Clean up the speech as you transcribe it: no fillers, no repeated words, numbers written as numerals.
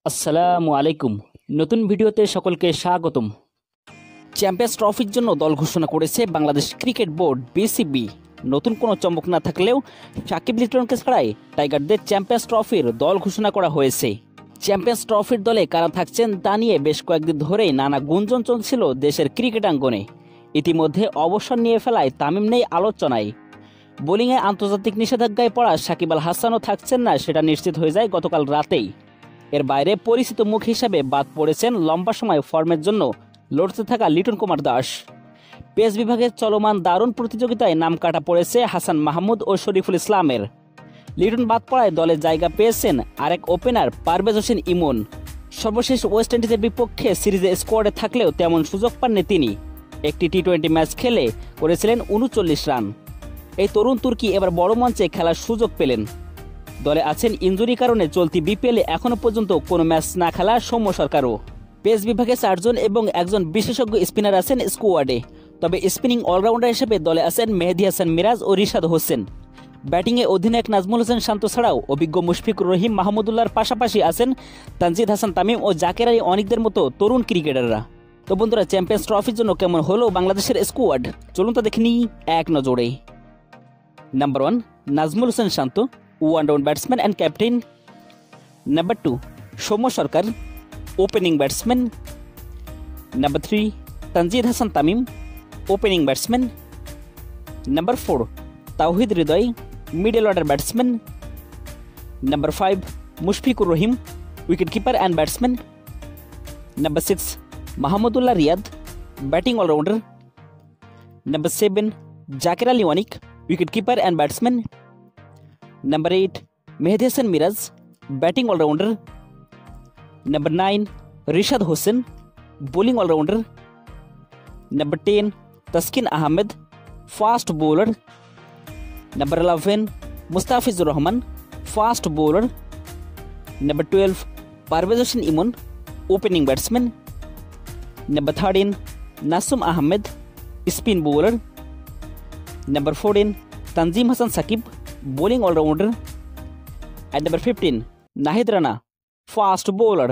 আসসালামু আলাইকুম। নতুন ভিডিওতে সকলকে স্বাগতম। চ্যাম্পিয়ন্স ট্রফির জন্য দল ঘোষণা করেছে বাংলাদেশ ক্রিকেট বোর্ড বিসিবি। নতুন কোনো চমক না থাকলেও সাকিব লিটনকে ছাড়াই টাইগারদের চ্যাম্পিয়ন্স ট্রফির দল ঘোষণা করা হয়েছে। চ্যাম্পিয়ন্স ট্রফির দলে কারা থাকছেন তা নিয়ে বেশ কয়েকদিন ধরেই নানা গুঞ্জন চলছিল দেশের ক্রিকেট আঙ্গনে। ইতিমধ্যে অবসর নিয়ে ফেলায় তামিম নেই আলোচনায়। বোলিংয়ে আন্তর্জাতিক নিষেধাজ্ঞায় পড়া সাকিব আল হাসানও থাকছেন না, সেটা নিশ্চিত হয়ে যায় গতকাল রাতেই। এর বাইরে পরিচিত মুখ হিসাবে বাদ পড়েছেন লম্বা সময় ফর্মের জন্য লড়তে থাকা লিটন কুমার দাস। পেস বিভাগের চলমান দারুণ প্রতিযোগিতায় নাম কাটা পড়েছে হাসান মাহমুদ ও শরীফুল ইসলামের। লিটন বাদ পড়ায় দলে জায়গা পেয়েছেন আরেক ওপেনার পারভেজ হোসেন ইমন। সর্বশেষ ওয়েস্ট ইন্ডিজের বিপক্ষে সিরিজে স্কোয়াডে থাকলেও তেমন সুযোগ পাননি তিনি। একটি টি-20 ম্যাচ খেলে করেছিলেন 39 রান। এই তরুণ তুর্কি এবার বড় মঞ্চে খেলার সুযোগ পেলেন। দলে আছেন ইনজুরি কারণে চলতি বিপিএলে এখনও পর্যন্ত কোনো ম্যাচ না খেলা সৌম্য সরকারও। পেস বিভাগে 4 জন এবং একজন বিশেষজ্ঞ স্পিনার আছেন স্কোয়াডে। তবে স্পিনিং অলরাউন্ডার হিসেবে দলে আছেন মেহেদী হাসান মিরাজ ও রিশাদ হোসেন। ব্যাটিংয়ে অধিনায়ক নাজমুল হোসেন শান্ত ছাড়াও অভিজ্ঞ মুশফিকুর রহিম মাহমুদুল্লাহর পাশাপাশি আছেন তানজিদ হাসান তামিম ও জাকের আলী অনিকদের মতো তরুণ ক্রিকেটাররা। তো বন্ধুরা, চ্যাম্পিয়ন্স ট্রফির জন্য কেমন হলো বাংলাদেশের স্কোয়াড, চলুন তো দেখে নিই এক নজরে। Number 1, Najmul Hossain Shanto, one down batsman and captain. Number 2, Soumya Sarkar, opening batsman. Number 3, Tanzid Hasan Tamim, opening batsman. Number 4, Towhid Hridoy, middle order batsman. Number 5, Mushfiqur Rahim, wicket keeper and batsman. Number 6, Mahmudullah Riyad, batting allrounder. Number 7, Jaker Ali Anik, wicket keeper and batsman. Number 8, Mehdi Hasan Miraz, batting all-rounder. Number 9, Rishad Hossain, bowling all-rounder. Number 10, Taskin Ahmed, fast bowler. Number 11, Mustafizur Rahman, fast bowler. Number 12, Parvez Hossain Imon, opening batsman. Number 13, Nasum Ahmed, spin bowler. Number 14, Tanzim Hassan Sakib, bowling all-rounder. At number 15, Nahid Rana, fast bowler.